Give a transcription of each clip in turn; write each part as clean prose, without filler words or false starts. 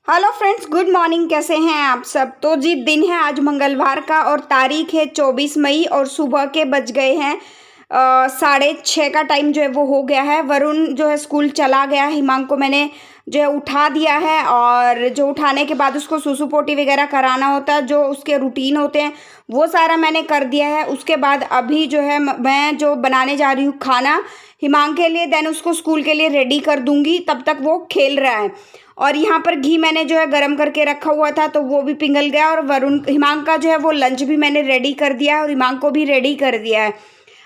Hello friends, good morning. कैसे हैं आप सब। तो जी दिन है आज मंगलवार का और तारीख है 24 मई और सुबह के बज गए हैं 6:30 का टाइम जो है वो हो गया है। वरुण जो है स्कूल चला गया। हिमांक को मैंने जो है उठा दिया है और जो उठाने के बाद उसको सुसु पोटी वगैरह कराना होता है, जो उसके रूटीन होते हैं वो सारा मैंने कर दिया है। उसके बाद अभी जो है मैं जो बनाने जा रही हूँ खाना हिमांक के लिए, देन उसको स्कूल के लिए रेडी कर दूंगी। तब तक वो खेल रहा है और यहाँ पर घी मैंने जो है गरम करके रखा हुआ था तो वो भी पिघल गया। और वरुण हिमांक का जो है वो लंच भी मैंने रेडी कर दिया है और हिमांक को भी रेडी कर दिया है।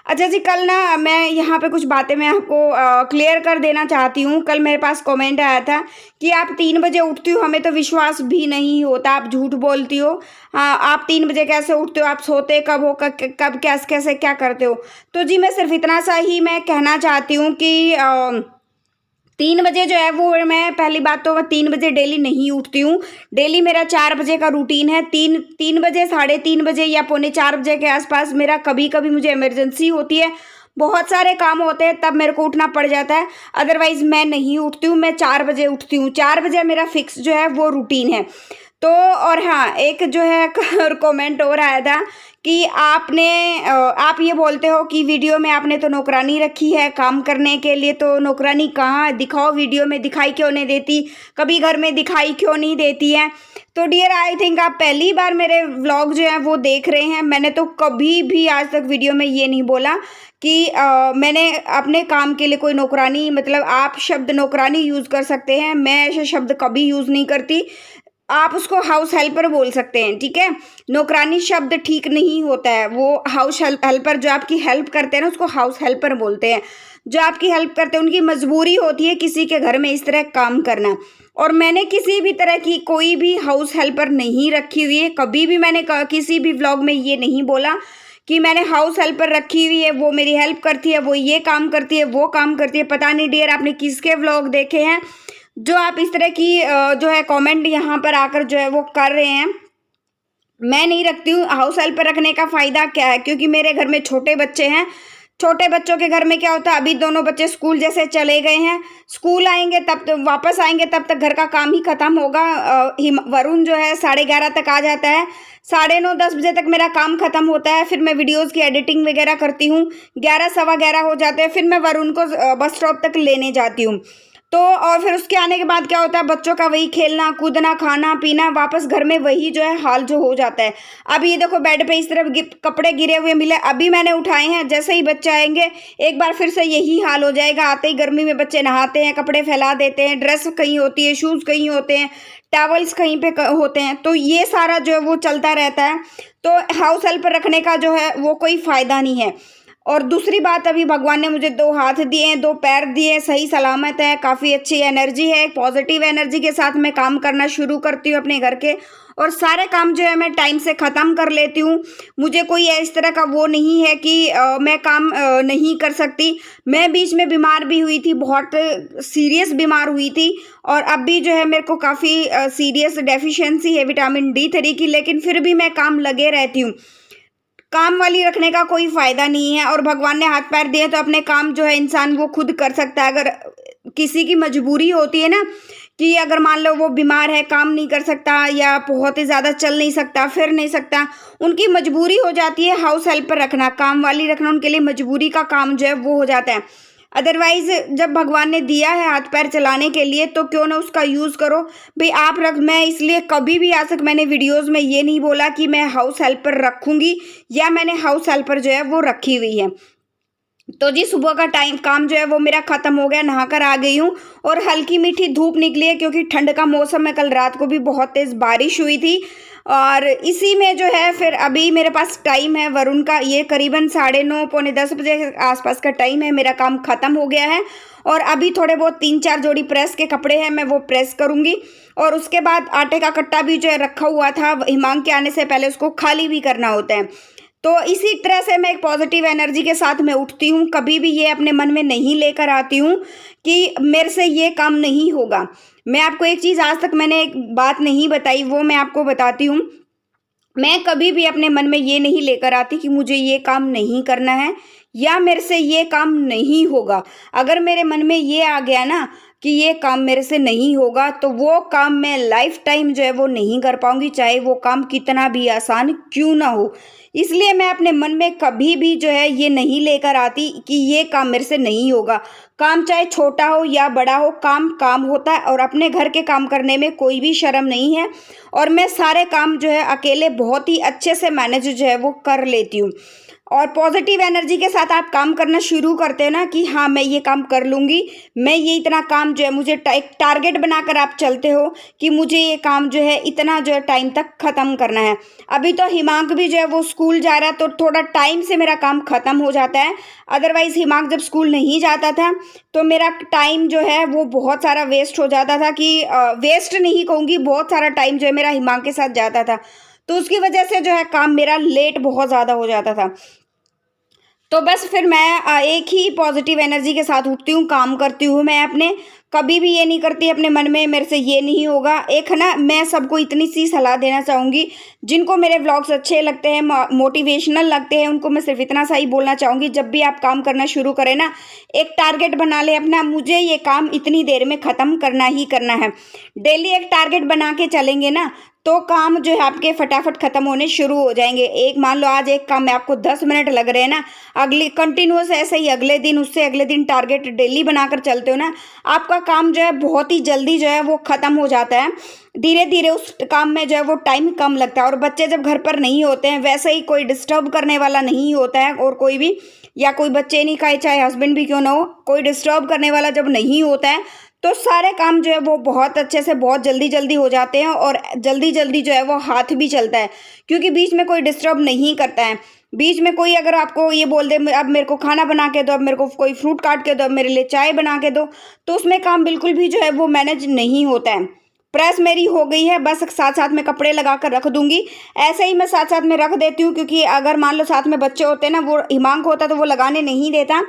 अच्छा जी, कल ना मैं यहाँ पे कुछ बातें मैं आपको क्लियर कर देना चाहती हूँ। कल मेरे पास कमेंट आया था कि आप 3 बजे उठती हो, हमें तो विश्वास भी नहीं होता, आप झूठ बोलती हो। हाँ, आप 3 बजे कैसे उठते हो, आप सोते कब हो, कब कैसे क्या करते हो। तो जी मैं सिर्फ इतना सा ही मैं कहना चाहती हूँ कि 3 बजे जो है वो मैं पहली बात तो मैं 3 बजे डेली नहीं उठती हूँ। डेली मेरा 4 बजे का रूटीन है। तीन बजे, 3:30 बजे या 3:45 बजे के आसपास मेरा कभी कभी मुझे इमरजेंसी होती है, बहुत सारे काम होते हैं, तब मेरे को उठना पड़ जाता है। अदरवाइज मैं नहीं उठती हूँ, मैं 4 बजे उठती हूँ। 4 बजे मेरा फिक्स जो है वो रूटीन है। तो और हाँ, एक जो है कमेंट और आया था कि आप ये बोलते हो कि वीडियो में आपने तो नौकरानी रखी है काम करने के लिए, तो नौकरानी कहाँ दिखाओ, वीडियो में दिखाई क्यों नहीं देती, कभी घर में दिखाई क्यों नहीं देती है। तो डियर, आई थिंक आप पहली बार मेरे व्लॉग जो है वो देख रहे हैं। मैंने तो कभी भी आज तक वीडियो में ये नहीं बोला कि मैंने अपने काम के लिए कोई नौकरानी, मतलब आप शब्द नौकरानी यूज़ कर सकते हैं, मैं ऐसे शब्द कभी यूज़ नहीं करती। आप उसको हाउस हेल्पर बोल सकते हैं, ठीक है। नौकरानी शब्द ठीक नहीं होता है, वो हाउस हेल्पर जो आपकी हेल्प करते हैं ना उसको हाउस हेल्पर बोलते हैं। जो आपकी हेल्प करते हैं उनकी मजबूरी होती है किसी के घर में इस तरह काम करना। और मैंने किसी भी तरह की कोई भी हाउस हेल्पर नहीं रखी हुई है। कभी भी मैंने किसी भी व्लॉग में ये नहीं बोला कि मैंने हाउस हेल्पर रखी हुई है, वो मेरी हेल्प करती है, वो ये काम करती है, वो काम करती है। पता नहीं डियर आपने किसके व्लॉग देखे हैं जो आप इस तरह की जो है कमेंट यहाँ पर आकर जो है वो कर रहे हैं। मैं नहीं रखती हूँ। हाउस हेल्पर रखने का फ़ायदा क्या है, क्योंकि मेरे घर में छोटे बच्चे हैं। छोटे बच्चों के घर में क्या होता है, अभी दोनों बच्चे स्कूल जैसे चले गए हैं, स्कूल आएंगे तब तो वापस आएंगे तब तक घर का काम ही ख़त्म होगा। वरुण जो है 11:30 तक आ जाता है, 9:30-10 बजे तक मेरा काम ख़त्म होता है। फिर मैं वीडियोज़ की एडिटिंग वगैरह करती हूँ, 11 सवा 11 हो जाते हैं। फिर मैं वरुण को बस स्टॉप तक लेने जाती हूँ। तो और फिर उसके आने के बाद क्या होता है, बच्चों का वही खेलना कूदना खाना पीना, वापस घर में वही जो है हाल जो हो जाता है। अब ये देखो बेड पे इस तरफ कपड़े गिरे हुए मिले, अभी मैंने उठाए हैं। जैसे ही बच्चे आएंगे एक बार फिर से यही हाल हो जाएगा। आते ही गर्मी में बच्चे नहाते हैं, कपड़े फैला देते हैं, ड्रेस कहीं होती है, शूज़ कहीं होते हैं, टॉवल्स कहीं पे होते हैं। तो ये सारा जो है वो चलता रहता है। तो हाउस हेल्प रखने का जो है वो कोई फ़ायदा नहीं है। और दूसरी बात, अभी भगवान ने मुझे 2 हाथ दिए हैं, 2 पैर दिए, सही सलामत है, काफ़ी अच्छी एनर्जी है। पॉजिटिव एनर्जी के साथ मैं काम करना शुरू करती हूँ अपने घर के, और सारे काम जो है मैं टाइम से ख़त्म कर लेती हूँ। मुझे कोई इस तरह का वो नहीं है कि मैं काम नहीं कर सकती। मैं बीच में बीमार भी हुई थी, बहुत सीरियस बीमार हुई थी, और अब भी जो है मेरे को काफ़ी सीरियस डेफिशिएंसी है विटामिन D3 की, लेकिन फिर भी मैं काम लगे रहती हूँ। काम वाली रखने का कोई फ़ायदा नहीं है। और भगवान ने हाथ पैर दिए तो अपने काम जो है इंसान वो खुद कर सकता है। अगर किसी की मजबूरी होती है ना कि अगर मान लो वो बीमार है, काम नहीं कर सकता या बहुत ही ज़्यादा चल नहीं सकता, फिर नहीं सकता, उनकी मजबूरी हो जाती है हाउस हेल्पर रखना, काम वाली रखना, उनके लिए मजबूरी का काम जो है वो हो जाता है। अदरवाइज जब भगवान ने दिया है हाथ पैर चलाने के लिए तो क्यों ना उसका यूज़ करो भाई। आप रख, मैं इसलिए कभी भी आज तक मैंने वीडियोस में ये नहीं बोला कि मैं हाउस हेल्पर रखूँगी या मैंने हाउस हेल्पर जो है वो रखी हुई है। तो जी सुबह का टाइम काम जो है वो मेरा ख़त्म हो गया, नहाकर आ गई हूँ और हल्की मीठी धूप निकली है क्योंकि ठंड का मौसम है। कल रात को भी बहुत तेज़ बारिश हुई थी और इसी में जो है फिर अभी मेरे पास टाइम है वरुण का, ये करीबन 9:30 पौने 10 बजे के आसपास का टाइम है। मेरा काम ख़त्म हो गया है और अभी थोड़े बहुत 3-4 जोड़ी प्रेस के कपड़े हैं, मैं वो प्रेस करूँगी। और उसके बाद आटे का कट्टा भी जो है रखा हुआ था, हिमांक के आने से पहले उसको खाली भी करना होता है। तो इसी तरह से मैं एक पॉजिटिव एनर्जी के साथ मैं उठती हूँ। कभी भी ये अपने मन में नहीं लेकर आती हूँ कि मेरे से ये काम नहीं होगा। मैं आपको एक चीज़ आज तक मैंने एक बात नहीं बताई, वो मैं आपको बताती हूँ। मैं कभी भी अपने मन में ये नहीं लेकर आती कि मुझे ये काम नहीं करना है या मेरे से ये काम नहीं होगा। अगर मेरे मन में ये आ गया ना कि ये काम मेरे से नहीं होगा, तो वो काम मैं लाइफ टाइम जो है वो नहीं कर पाऊंगी, चाहे वो काम कितना भी आसान क्यों ना हो। इसलिए मैं अपने मन में कभी भी जो है ये नहीं लेकर आती कि ये काम मेरे से नहीं होगा। काम चाहे छोटा हो या बड़ा हो, काम काम होता है और अपने घर के काम करने में कोई भी शर्म नहीं है। और मैं सारे काम जो है अकेले बहुत ही अच्छे से मैनेज जो है वो कर लेती हूँ। और पॉजिटिव एनर्जी के साथ आप काम करना शुरू करते हैं ना कि हाँ मैं ये काम कर लूँगी, मैं ये इतना काम जो है मुझे एक टारगेट बनाकर आप चलते हो कि मुझे ये काम जो है इतना जो है टाइम तक ख़त्म करना है। अभी तो हिमांक भी जो है वो स्कूल जा रहा है तो थोड़ा टाइम से मेरा काम ख़त्म हो जाता है। अदरवाइज़ हिमांक जब स्कूल नहीं जाता था तो मेरा टाइम जो है वो बहुत सारा वेस्ट हो जाता था, कि वेस्ट नहीं कहूँगी, बहुत सारा टाइम जो है मेरा हिमांक के साथ जाता था, तो उसकी वजह से जो है काम मेरा लेट बहुत ज़्यादा हो जाता था। तो बस फिर मैं एक ही पॉजिटिव एनर्जी के साथ उठती हूँ, काम करती हूँ। मैं अपने कभी भी ये नहीं करती अपने मन में मेरे से ये नहीं होगा। एक है ना, मैं सबको इतनी सी सलाह देना चाहूँगी, जिनको मेरे व्लॉग्स अच्छे लगते हैं, मोटिवेशनल लगते हैं, उनको मैं सिर्फ इतना सा ही बोलना चाहूँगी, जब भी आप काम करना शुरू करें ना, एक टारगेट बना ले अपना, मुझे ये काम इतनी देर में ख़त्म करना ही करना है। डेली एक टारगेट बना के चलेंगे ना तो काम जो है आपके फटाफट ख़त्म होने शुरू हो जाएंगे। एक मान लो आज एक काम में आपको 10 मिनट लग रहे हैं ना, अगली कंटिन्यूस ऐसे ही अगले दिन उससे अगले दिन टारगेट डेली बनाकर चलते हो ना, आपका काम जो है बहुत ही जल्दी जो है वो ख़त्म हो जाता है। धीरे धीरे उस काम में जो है वो टाइम कम लगता है। और बच्चे जब घर पर नहीं होते हैं, वैसे ही कोई डिस्टर्ब करने वाला नहीं होता है, और कोई भी, या कोई बच्चे नहीं खाए चाहे हस्बैंड भी क्यों ना हो, कोई डिस्टर्ब करने वाला जब नहीं होता है तो सारे काम जो है वो बहुत अच्छे से बहुत जल्दी जल्दी हो जाते हैं, और जल्दी जल्दी जो है वो हाथ भी चलता है, क्योंकि बीच में कोई डिस्टर्ब नहीं करता है। बीच में कोई अगर आपको ये बोल दे अब मेरे को खाना बना के दो, अब मेरे को कोई फ्रूट काट के दो, अब मेरे लिए चाय बना के दो, तो उसमें काम बिल्कुल भी जो है वो मैनेज नहीं होता है। प्रेस मेरी हो गई है, बस साथ साथ में कपड़े लगा कर रख दूंगी, ऐसे ही मैं साथ साथ में रख देती हूँ, क्योंकि अगर मान लो साथ में बच्चे होते हैं ना, वो हिमांक होता तो वो लगाने नहीं देता।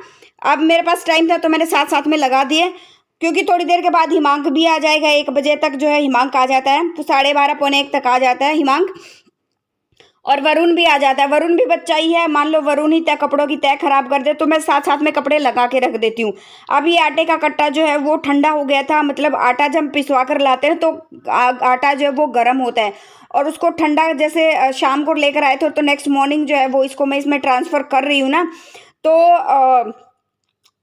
अब मेरे पास टाइम था तो मैंने साथ साथ में लगा दिए, क्योंकि थोड़ी देर के बाद हिमांक भी आ जाएगा। 1 बजे तक जो है हिमांक आ जाता है, तो 12:30 पौने 1 तक आ जाता है हिमांक, और वरुण भी आ जाता है। वरुण भी बच्चा ही है, मान लो वरुण ही तय कपड़ों की तय खराब कर दे तो मैं साथ साथ में कपड़े लगा के रख देती हूँ। अब ये आटे का कट्टा जो है वो ठंडा हो गया था, मतलब आटा जब पिसवा कर लाते हैं तो आटा जो है वो गर्म होता है, और उसको ठंडा जैसे शाम को लेकर आए थे तो नेक्स्ट मॉर्निंग जो है वो इसको मैं इसमें ट्रांसफ़र कर रही हूँ ना, तो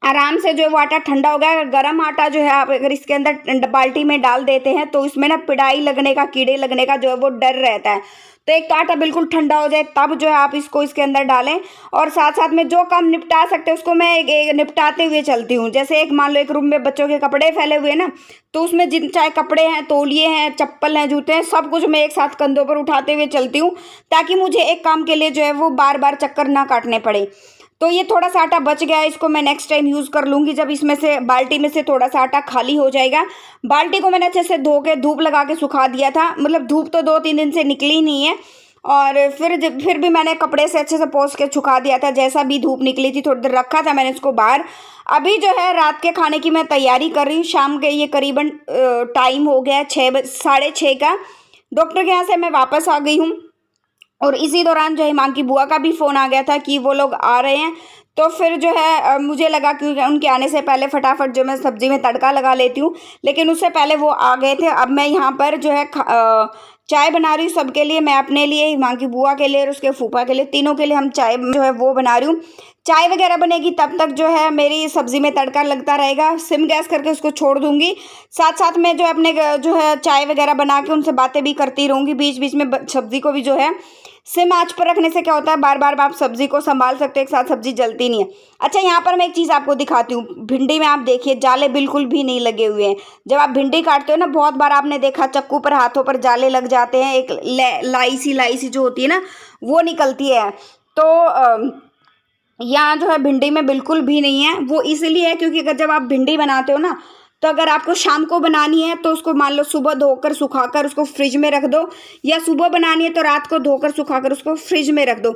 आराम से जो है वो आटा ठंडा हो गया। गर्म आटा जो है आप अगर इसके अंदर बाल्टी में डाल देते हैं तो इसमें ना पिड़ाई लगने का, कीड़े लगने का जो है वो डर रहता है। तो एक तो आटा बिल्कुल ठंडा हो जाए तब जो है आप इसको इसके अंदर डालें, और साथ साथ में जो काम निपटा सकते हैं उसको मैं एक निपटाते हुए चलती हूँ। जैसे एक मान लो एक रूम में बच्चों के कपड़े फैले हुए ना, तो उसमें जिन चाहे कपड़े हैं, तौलिए हैं, चप्पल हैं, जूते हैं, सब कुछ मैं एक साथ कंधों पर उठाते हुए चलती हूँ, ताकि मुझे एक काम के लिए जो है वो बार बार चक्कर ना काटने पड़े। तो ये थोड़ा सा आटा बच गया है, इसको मैं नेक्स्ट टाइम यूज़ कर लूँगी जब इसमें से बाल्टी में से थोड़ा सा आटा खाली हो जाएगा। बाल्टी को मैंने अच्छे से धो के धूप लगा के सुखा दिया था, मतलब धूप तो 2-3 दिन से निकली नहीं है, और फिर भी मैंने कपड़े से अच्छे से पोंछ के सुखा दिया था। जैसा भी धूप निकली थी थोड़ी देर रखा था मैंने इसको बाहर। अभी जो है रात के खाने की मैं तैयारी कर रही हूँ। शाम के ये करीबन टाइम हो गया 6:30 का। डॉक्टर के यहाँ से मैं वापस आ गई हूँ, और इसी दौरान जो है हिमांक की बुआ का भी फ़ोन आ गया था कि वो लोग आ रहे हैं। तो फिर जो है मुझे लगा कि उनके आने से पहले फटाफट जो मैं सब्ज़ी में तड़का लगा लेती हूँ, लेकिन उससे पहले वो आ गए थे। अब मैं यहाँ पर जो है चाय बना रही हूँ सबके लिए, मैं अपने लिए, हिमांक की बुआ के लिए और उसके फूफा के लिए, तीनों के लिए हम चाय जो है वो बना रही हूँ। चाय वगैरह बनेगी तब तक जो है मेरी सब्ज़ी में तड़का लगता रहेगा। सिम गैस करके उसको छोड़ दूँगी, साथ साथ में जो है अपने जो है चाय वगैरह बना के उनसे बातें भी करती रहूँगी। बीच बीच में सब्ज़ी को भी जो है सिम आंच पर रखने से क्या होता है, बार बार आप सब्ज़ी को संभाल सकते हो, एक साथ सब्ज़ी जलती नहीं है। अच्छा, यहाँ पर मैं एक चीज़ आपको दिखाती हूँ। भिंडी में आप देखिए जाले बिल्कुल भी नहीं लगे हुए हैं। जब आप भिंडी काटते हो ना, बहुत बार आपने देखा चक्कू पर हाथों पर जाले लग जाते हैं, एक लाई सी जो होती है ना वो निकलती है। तो यहाँ जो है भिंडी में बिल्कुल भी नहीं है। वो इसलिए है क्योंकि अगर जब आप भिंडी बनाते हो ना, तो अगर आपको शाम को बनानी है तो उसको मान लो सुबह धोकर सुखाकर उसको फ्रिज में रख दो, या सुबह बनानी है तो रात को धोकर सुखाकर उसको फ्रिज में रख दो,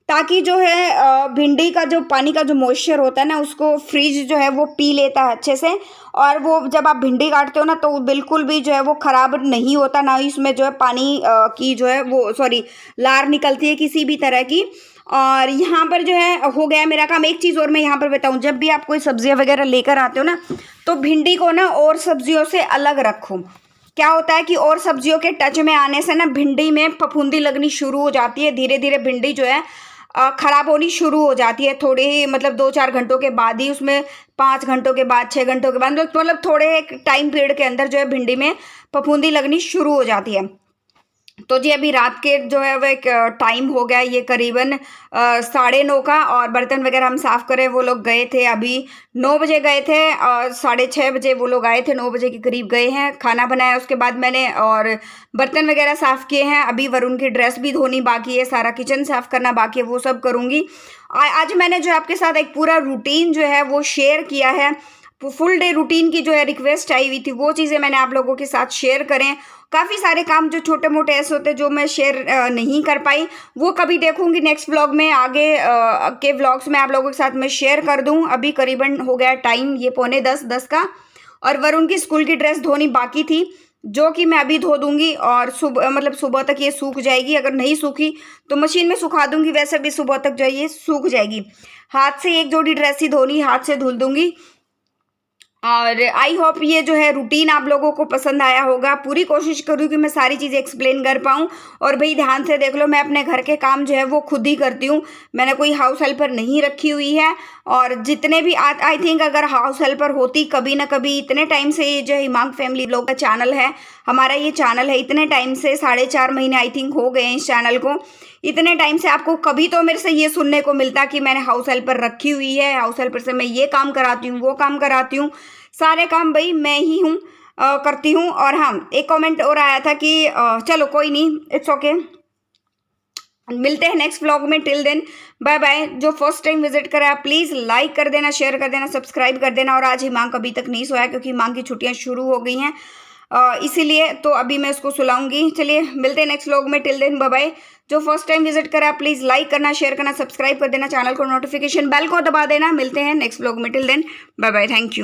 ताकि जो है भिंडी का जो पानी का जो मॉइस्चर होता है ना, उसको फ्रिज जो है वो पी लेता है अच्छे से। और वो जब आप भिंडी काटते हो ना तो बिल्कुल भी जो है वो ख़राब नहीं होता, ना ही इसमें जो है पानी की जो है वो लार निकलती है किसी भी तरह की। और यहाँ पर जो है हो गया मेरा काम। एक चीज़ और मैं यहाँ पर बताऊँ, जब भी आप कोई सब्जियाँ वगैरह लेकर आते हो ना, तो भिंडी को ना और सब्जियों से अलग रखो। क्या होता है कि और सब्जियों के टच में आने से ना भिंडी में फफूंदी लगनी शुरू हो जाती है। धीरे धीरे भिंडी जो है ख़राब होनी शुरू हो जाती है। थोड़े ही मतलब 2-4 घंटों के बाद ही, उसमें 5 घंटों के बाद, 6 घंटों के बाद, मतलब थोड़े टाइम पीरियड के अंदर जो है भिंडी में फफूंदी लगनी शुरू हो जाती है। तो जी अभी रात के जो है वो एक टाइम हो गया, ये करीबन 9:30 का, और बर्तन वगैरह हम साफ़ करें। वो लोग गए थे अभी 9 बजे गए थे, और 6:30 बजे वो लोग आए थे, 9 बजे के करीब गए हैं। खाना बनाया उसके बाद मैंने, और बर्तन वगैरह साफ़ किए हैं। अभी वरुण की ड्रेस भी धोनी बाकी है, सारा किचन साफ़ करना बाकी है, वो सब करूँगी। आज मैंने जो आपके साथ एक पूरा रूटीन जो है वो शेयर किया है। फुल डे रूटीन की जो है रिक्वेस्ट आई हुई थी, वो चीज़ें मैंने आप लोगों के साथ शेयर करें। काफ़ी सारे काम जो छोटे मोटे ऐसे होते हैं जो मैं शेयर नहीं कर पाई, वो कभी देखूंगी नेक्स्ट व्लॉग में, आगे के व्लॉग्स में आप लोगों के साथ मैं शेयर कर दूं। अभी करीबन हो गया टाइम ये 9:45 का, और वरुण की स्कूल की ड्रेस धोनी बाकी थी, जो कि मैं अभी धो दूंगी, और सुबह तक ये सूख जाएगी। अगर नहीं सूखी तो मशीन में सुखा दूंगी, वैसे भी सुबह तक जो है ये सूख जाएगी। हाथ से एक जोड़ी ड्रेस ही धोनी, हाथ से धुल दूंगी। और आई होप ये जो है रूटीन आप लोगों को पसंद आया होगा। पूरी कोशिश करूँ कि मैं सारी चीज़ें एक्सप्लेन कर पाऊँ। और भाई ध्यान से देख लो, मैं अपने घर के काम जो है वो खुद ही करती हूँ, मैंने कोई हाउस हेल्पर नहीं रखी हुई है। और जितने भी आई थिंक अगर हाउस हेल्पर होती कभी ना कभी, इतने टाइम से ये जो हिमांक फैमिली व्लॉग का चैनल है, हमारा ये चैनल है, इतने टाइम से 4.5 महीने आई थिंक हो गए हैं इस चैनल को। इतने टाइम से आपको कभी तो मेरे से ये सुनने को मिलता कि मैंने हाउस हेल्पर रखी हुई है, हाउस हेल्पर से मैं ये काम कराती हूँ, वो काम कराती हूँ। सारे काम भाई मैं ही हूँ करती हूँ। और हाँ, एक कमेंट और आया था कि चलो कोई नहीं, इट्स ओके, मिलते हैं नेक्स्ट व्लॉग में। Till then bye bye. जो फर्स्ट टाइम विजिट करा प्लीज़ लाइक कर देना, शेयर कर देना, सब्सक्राइब कर देना। और आज हिमांक अभी तक नहीं सोया क्योंकि हिमांक की छुट्टियां शुरू हो गई हैं, इसीलिए तो अभी मैं उसको सुलाऊंगी। चलिए मिलते हैं नेक्स्ट व्लॉग में, टिल देन बाय बाय। जो फर्स्ट टाइम विजिट करा प्लीज़ लाइक करना, शेयर करना, सब्सक्राइब कर देना, चैनल को नोटिफिकेशन बेल को दबा देना। मिलते हैं नेक्स्ट व्लॉग में, till then bye bye, thank you.